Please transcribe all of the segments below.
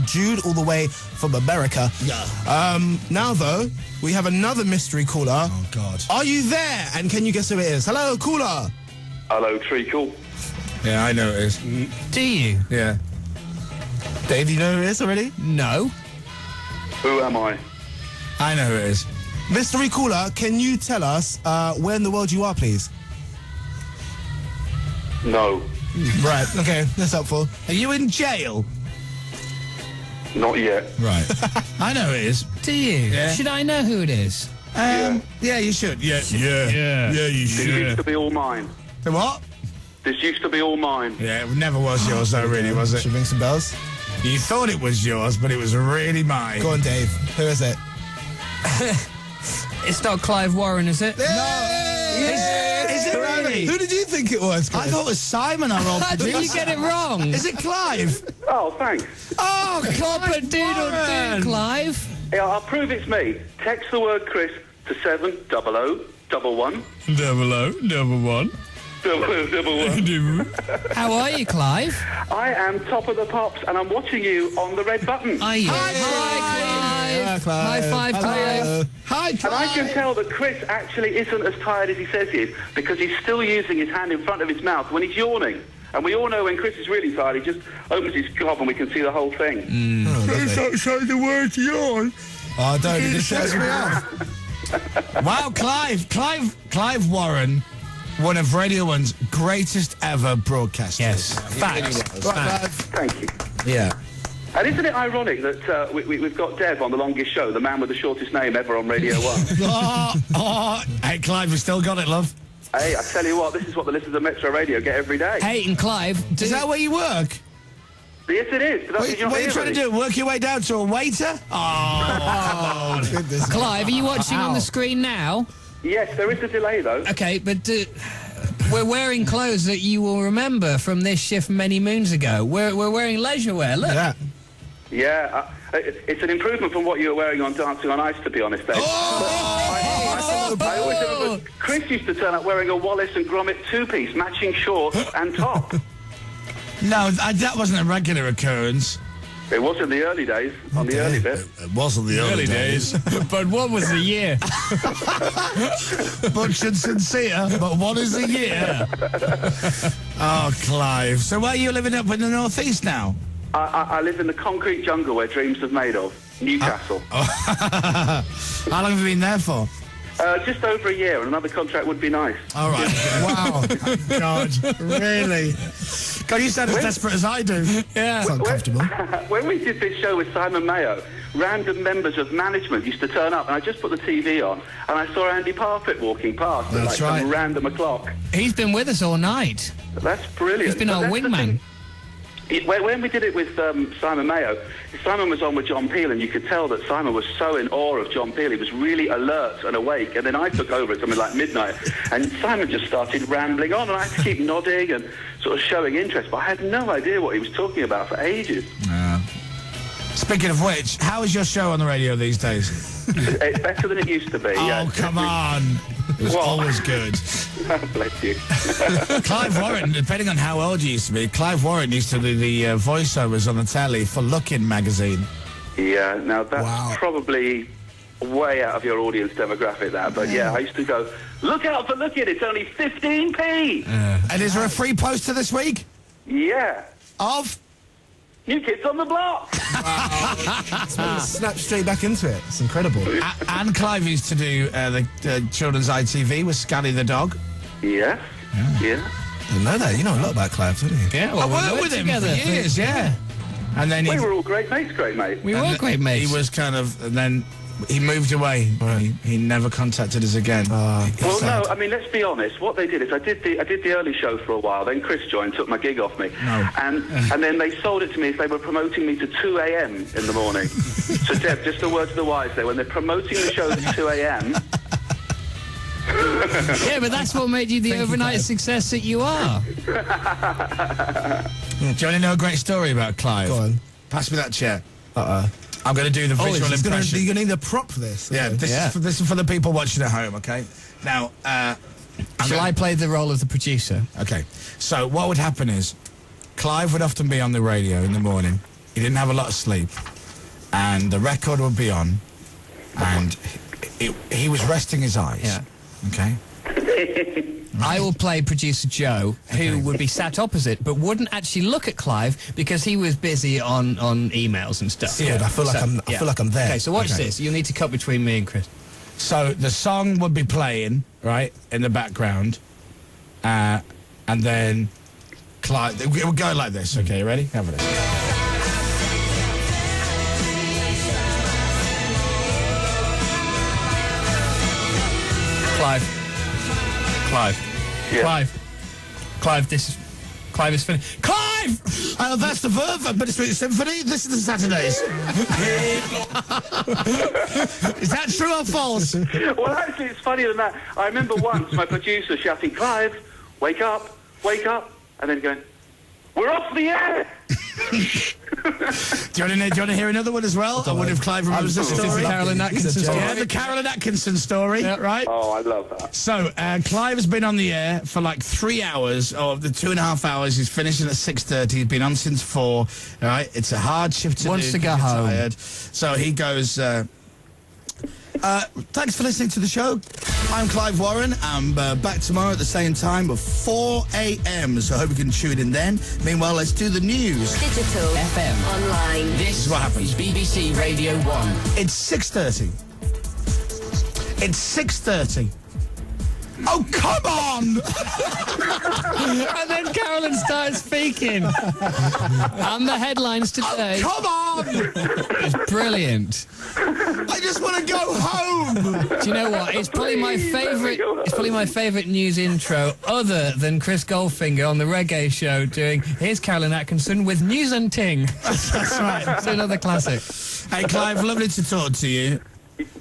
Jude, all the way from America. Yeah. Now, though, we have another mystery caller. Oh, God. Are you there? And can you guess who it is? Hello, caller. Hello, Treacle. Yeah, I know it is. Do you? Yeah. Dave, do you know who it is already? No. Who am I? I know who it is. Mystery caller, can you tell us where in the world you are, please? No. Right, okay, that's helpful. Are you in jail? Not yet. Right. I know who it is. Do you? Yeah. Should I know who it is? Yeah. Yeah, you should. Yeah, you This used to be all mine. The what? This used to be all mine. Yeah, it never was yours, though, really, was it? Should we ring some bells? You thought it was yours, but it was really mine. Go on, Dave. Who is it? It's not Clive Warren, is it? No! Is it really? Who did you think it was, Chris? I thought it was Simon, our old Did producer. you get it wrong? Is it Clive? Oh, thanks. Oh, Clopper doodle Warren. doo, Clive. Yeah, I'll prove it's me. Text the word Chris to 70011. 0011. 0011. How are you, Clive? I am top of the pops, and I'm watching you on the red button. Are you? Hi, Clive. Clive. High five, Hello. Clive. Hi, And I can Clive. tell that Chris actually isn't as tired as he says he is, because he's still using his hand in front of his mouth when he's yawning. And we all know when Chris is really tired, he just opens his gob and we can see the whole thing. Say the word yawn. Oh, don't. It just shows me off. Wow, Clive Warren, one of Radio 1's greatest ever broadcasters. Yes. Facts. Thank you. Yeah. And isn't it ironic that we've got Dev on the longest show, the man with the shortest name ever on Radio 1? Hey, Clive, we still got it, love. Hey, I tell you what, this is what the listeners of Metro Radio get every day. Hey, and Clive, Is that where you work? Yes, it is. But that's What are you trying to do? Work your way down to a waiter? Oh, Goodness. Clive, are you watching on the screen now? Yes, there is a delay, though. Okay, but we're wearing clothes that you will remember from this shift many moons ago. We're wearing leisure wear. Look. Yeah. Yeah, it's an improvement from what you were wearing on Dancing on Ice, to be honest, Dave. I always remember Chris used to turn up wearing a Wallace and Gromit two-piece, matching shorts and top. no, that wasn't a regular occurrence. It was in the early days, on the early bit. It wasn't the early days. But what was the year? Butch and sincere, but what is a year? Oh, Clive. So where are you living up in the northeast now? I live in the concrete jungle where dreams have made of, Newcastle. How long have you been there for? Just over a year, and another contract would be nice. All right. Wow. God, really? God, you sound as desperate as I do. Yeah. It's uncomfortable. When we did this show with Simon Mayo, random members of management used to turn up, and I just put the TV on, and I saw Andy Parfitt walking past at That's like right. some random o'clock. He's been with us all night. That's brilliant. He's been But our that's the wingman. thing. When we did it with Simon Mayo, Simon was on with John Peel, and you could tell that Simon was so in awe of John Peel. He was really alert and awake, and then I took over at something like midnight, and Simon just started rambling on, and I had to keep nodding and sort of showing interest, but I had no idea what he was talking about for ages. Speaking of which, how is your show on the radio these days? It's better than it used to be. Oh, come on. It was What? always good. Bless you. Clive Warren, depending on how old you used to be, Clive Warren used to do the voiceovers on the telly for Lookin' magazine. Yeah, now that's Wow. probably way out of your audience demographic, that. But yeah, I used to go, look out for Lookin', it's only 15p. And is there a free poster this week? Yeah. Of? New Kids on the Block. Snap straight back into it. It's incredible. And Clive used to do the children's ITV with Scally the dog. Yes. Yeah. I know that. You know a lot about Clive, don't you? Yeah, well, I we worked worked with him together for years, yeah. And then We were all great mates, mate. We were great mates. He was kind of, and then he moved away. Right. He never contacted us again. Well, no, I mean, let's be honest. What they did is I did the early show for a while. Then Chris joined, took my gig off me. No. And then they sold it to me as they were promoting me to 2 a.m. in the morning. So, Deb, just a word to the wise there. When they're promoting the show at 2 a.m. Yeah, but that's what made you the overnight success that you are. Do you want to know a great story about Clive? Go on. Pass me that chair. I'm going to do the visual You're impression. going to need a prop for this. Yeah, this is for the people watching at home, okay? Now, Shall I play the role of the producer? okay. So what would happen is Clive would often be on the radio in the morning he didn't have a lot of sleep, and the record would be on, and he was resting his eyes. Yeah. Okay. I will play producer Joe, who would be sat opposite, but wouldn't actually look at Clive because he was busy on emails and stuff. Yeah, I feel like I'm there. Okay, so watch this. You'll need to cut between me and Chris. So the song would be playing right in the background, and then Clive. It would go like this. Okay, you ready? Have it. Clive. Yeah. Clive, Clive is finished. Clive! Oh, that's the verb, but it's Symphony. Listen to Saturdays. Is that true or false? Well, actually, it's funnier than that. I remember once my producer shouting, "Clive, wake up, and then going, "We're off the air!" Do you want to hear another one as well? I wonder if Clive remembers this story. Carolyn Atkinson story. Yeah, the Carolyn Atkinson story, right? Oh, I love that. So, Clive has been on the air for like 3 hours, or the 2.5 hours. He's finishing at 6:30. He's been on since 4. Right? It's a hard shift to Wants do. to go home. Tired. So he goes, thanks for listening to the show. I'm Clive Warren. I'm back tomorrow at the same time of 4 a.m. So I hope you can tune in then. Meanwhile, let's do the news. Digital, FM, online. This is what happens. BBC Radio 1. It's 6:30. It's 6:30. Oh, come on! And then Carolyn starts speaking. And the headlines today. Come on! It's brilliant. I just want to go home! Do you know what? It's probably my favourite. It's probably my favourite news intro, other than Chris Goldfinger on the Reggae Show doing "Here's Carolyn Atkinson with news and ting." That's right. It's another classic. Hey, Clive, lovely to talk to you.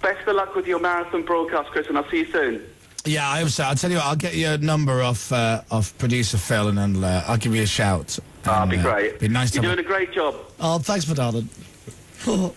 Best of luck with your marathon broadcast, Chris, and I'll see you soon. Yeah, I hope so. I'll tell you what, I'll get your number off producer Phil, and I'll give you a shout. That'd be great. Be nice You're to doing a great job. Oh, thanks for darling. Bye,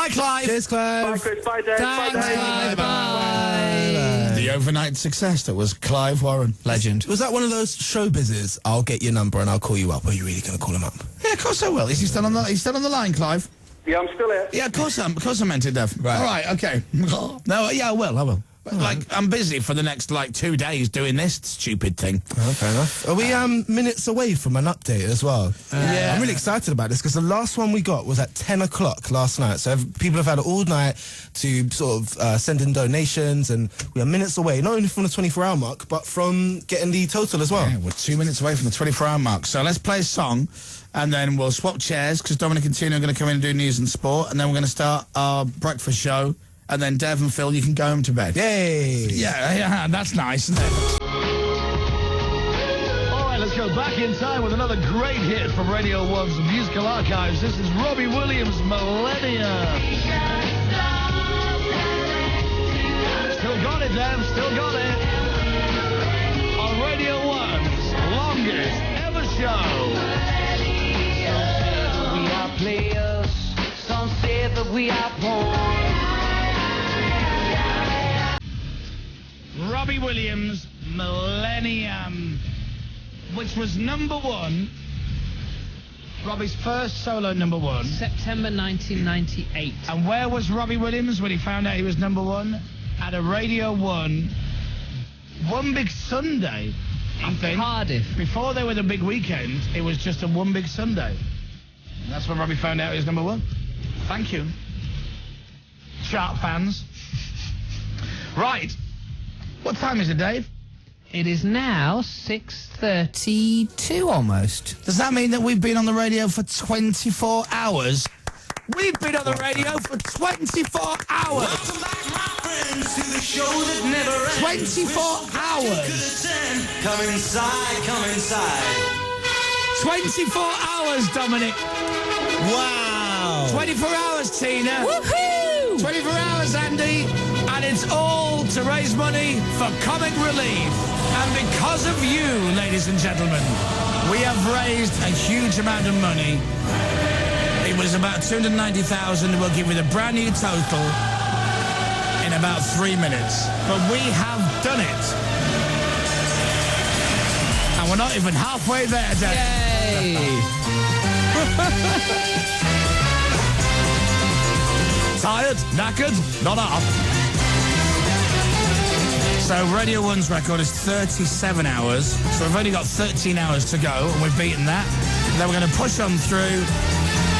Clive. Cheers, Clive. Bye, Chris. Bye, Dave. Thanks, Bye, Dave. Clive. Bye. The overnight success that was Clive Warren. Legend. Was that one of those showbizes? I'll get your number and I'll call you up. Are you really going to call him up? Yeah, of course I will. Is he still on the? He's still on the line, Clive? Yeah, I'm still here. Yeah, of course I meant it, Dev. Right. All right, okay. No, yeah, I will. Like, I'm busy for the next, 2 days doing this stupid thing. Oh, fair enough. Are we minutes away from an update as well? Yeah. I'm really excited about this because the last one we got was at 10 o'clock last night. So people have had all night to sort of send in donations, and we are minutes away, not only from the 24-hour mark, but from getting the total as well. Yeah, we're 2 minutes away from the 24-hour mark. So let's play a song, and then we'll swap chairs, because Dominic and Tina are going to come in and do news and sport, and then we're going to start our breakfast show. And then Dev and Phil, you can go home to bed. Yay! Yeah, that's nice, isn't it? All right, let's go back in time with another great hit from Radio 1's musical archives. This is Robbie Williams' Millennia. Still got it, Dev, still got it. On Radio 1's longest ever show. We are players, some say that we are pawns. Robbie Williams' Millennium, which was #1, Robbie's first solo #1. September 1998. And where was Robbie Williams when he found out he was #1? At a Radio 1, One Big Sunday, I think. Cardiff. Before they were the big weekend, it was just a One Big Sunday. And that's when Robbie found out he was #1. Thank you. Chart fans. Right. What time is it, Dave? It is now 6:32 almost. Does that mean that we've been on the radio for 24 hours? We've been on the radio for 24 hours! Welcome back, my friends, to the show that never ends. 24 hours! Come inside, come inside. 24 hours, Dominic! Wow! 24 hours, Tina! Woohoo! 24 hours, Andy! And it's all to raise money for comic relief. And because of you, ladies and gentlemen, we have raised a huge amount of money. It was about 290,000. We'll give you the brand new total in about 3 minutes. But we have done it. And we're not even halfway there, Dave. Yay! Tired? Knackered? Not up. So Radio 1's record is 37 hours. So we've only got 13 hours to go, and we've beaten that. And then we're going to push on through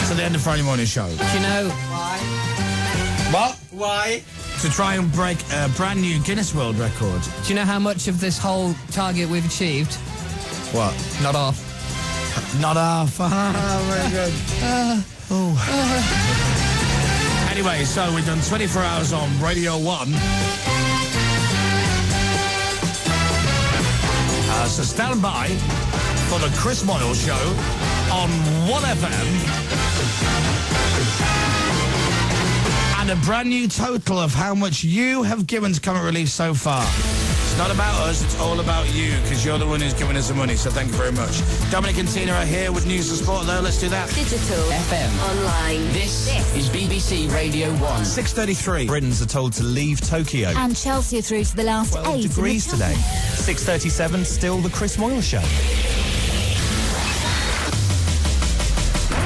to the end of Friday morning show. Do you know... Why? What? Why? To try and break a brand new Guinness World Record. Do you know how much of this whole target we've achieved? What? Not half. Not half. Very good. Anyway, so we've done 24 hours on Radio 1. So stand by for the Chris Moyles Show on 1FM. And a brand new total of how much you have given to Comic Relief so far. It's not about us, it's all about you, because you're the one who's giving us the money, so thank you very much. Dominic and Tina are here with news and sport, though. Let's do that. Digital. FM. Online. This is BBC Radio 1. 6:33. Britons are told to leave Tokyo. And Chelsea are through to the last 12 8 degrees in the today. 6:37, still the Chris Moyles Show.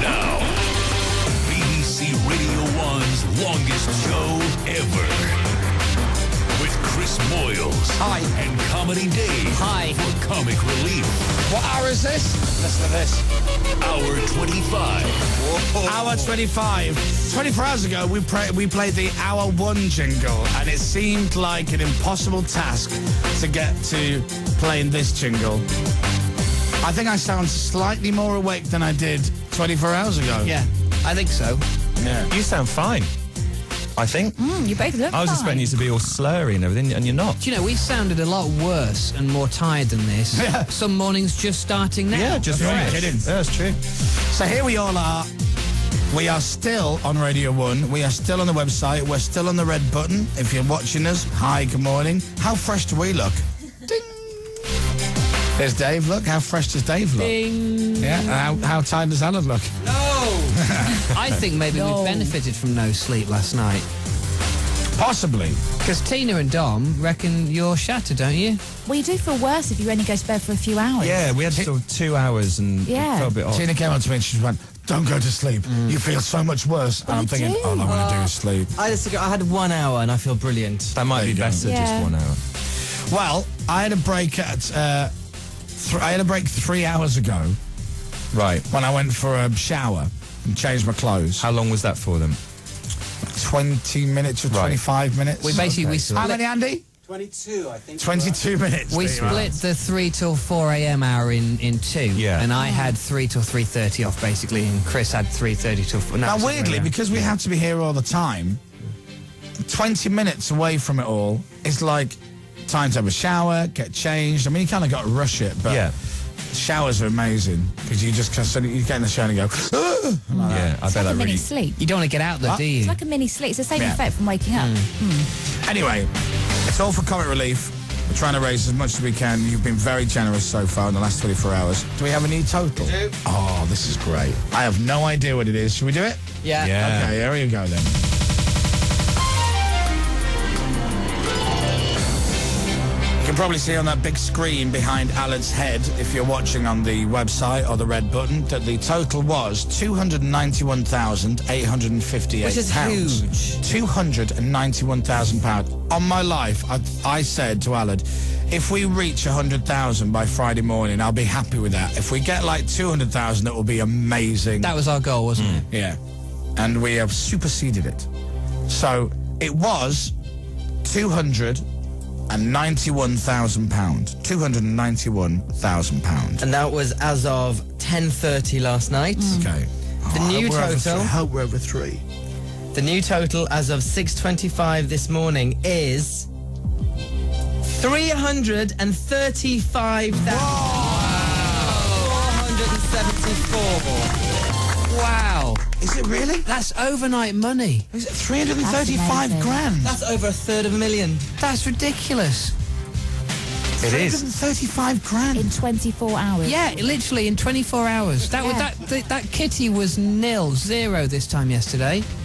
Now, BBC Radio 1's longest show ever. With Chris Moyles. Hi. And Comedy Dave. Hi. For Comic Relief. What hour is this? Listen to this. Hour 25. Hour 25. 24 hours ago, we played the Hour 1 jingle, and it seemed like an impossible task to get to playing this jingle. I think I sound slightly more awake than I did 24 hours ago. Yeah, I think so. Yeah. You sound fine, I think. You both look I was fine. expecting you to be all slurry and everything, and you're not. Do you know, we sounded a lot worse and more tired than this. Yeah. Some mornings just starting now. Yeah, just You're right. kidding. Yeah, that's true. So here we all are. We are still on Radio 1. We are still on the website. We're still on the red button. If you're watching us, hi, good morning. How fresh do we look? Ding. There's Dave. Look, how fresh does Dave look? Ding. Yeah, and how tired does Alan look? I think maybe we benefited from no sleep last night. Possibly. Because Tina and Dom reckon you're shattered, don't you? Well, you do feel worse if you only go to bed for a few hours. Yeah, we had sort of 2 hours and Yeah. it felt a bit off. Tina came on to me and she went, don't go to sleep. You feel so much worse. And I'm thinking, all I want to do is sleep. I had 1 hour and I feel brilliant. That might There be you go. better, Yeah. just 1 hour. Well, I had a break at... I had a break 3 hours ago Right. when I went for a shower and changed my clothes. How long was that for them? 20 minutes or Right. 25 minutes. We basically we How split, many, Andy? 22, I think. 22 minutes. we There you are. split the 3 till 4 a.m. hour in two. Yeah. And I had 3 till 3:30 off basically, and Chris had 3:30 till 4. Now, weirdly, because we have to be here all the time, 20 minutes away from it all is like time to have a shower, get changed. I mean, you kind of got to rush it, but Yeah. showers are amazing because you just you get in the shower and you go, "Ah!" like that. Yeah, I It's bet like a that mini really... sleep. You don't want to get out there, What? do you? It's like a mini sleep. It's the same Yeah. effect from waking up. Anyway, it's all for Comic Relief. We're trying to raise as much as we can. You've been very generous so far in the last 24 hours. Do we have a new total? We do. Oh, this is great. I have no idea what it is. Should we do it? Yeah. Yeah. Okay, here we go then. You can probably see on that big screen behind Alan's head, if you're watching on the website or the red button, that the total was £291,858. Which is huge. £291,000. On my life, I said to Alan, if we reach 100,000 by Friday morning, I'll be happy with that. If we get like 200,000, it will be amazing. That was our goal, wasn't it? Yeah. And we have superseded it. So it was £291,000. £291,000. And that was as of 10:30 last night. Okay. The new total. I hope we're over 3. The new total as of 6:25 this morning is 335,474. Wow. Is it really? That's overnight money. Is it 335 amazing. grand? That's over a third of a million. That's ridiculous. It is. 335 grand. In 24 hours. Yeah, literally in 24 hours. That Yeah. that kitty was 0 this time yesterday.